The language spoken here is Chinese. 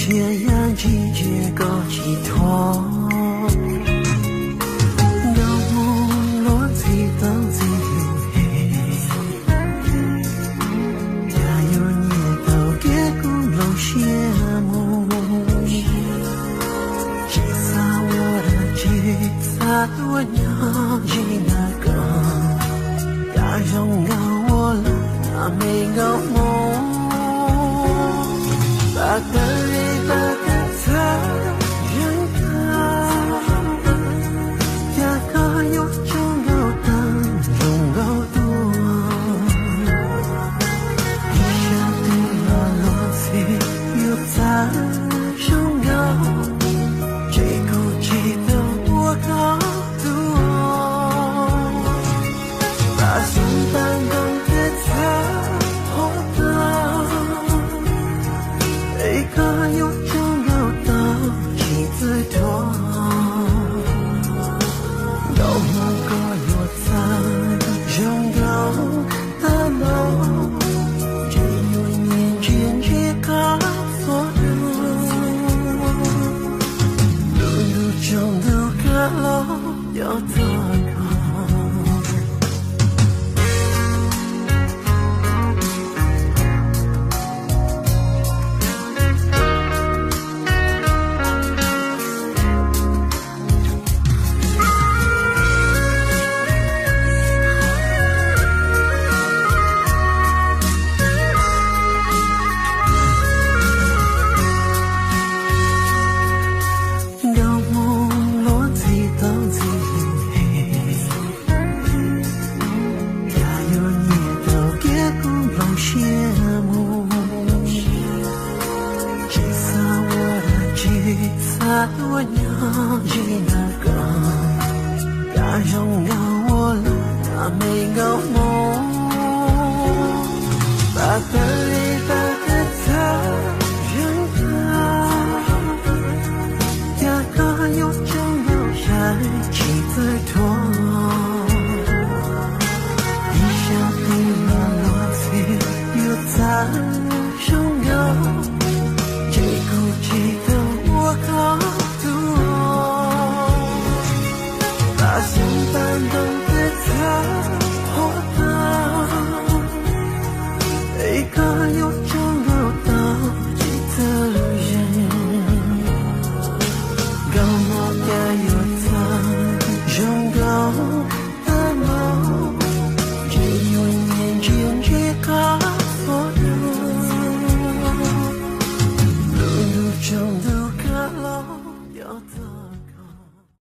斜阳季节高寄托，高梦落地当自由，加油你都别孤陋羡慕，吉他我的吉他我要吉那个，要让我了那没高梦。把个人把个他人高，呀个有中高等中高度，一下对了落地又在中高，这股气的我高度，把心办公的他。一个有中高的妻子多，高梦高有在中高的梦，只有年轻去告诉路中的高楼有多高。我要去那个，要让我了那没高梦，把个人把个他人高，呀个有中有下妻子多，一下对了落地又在。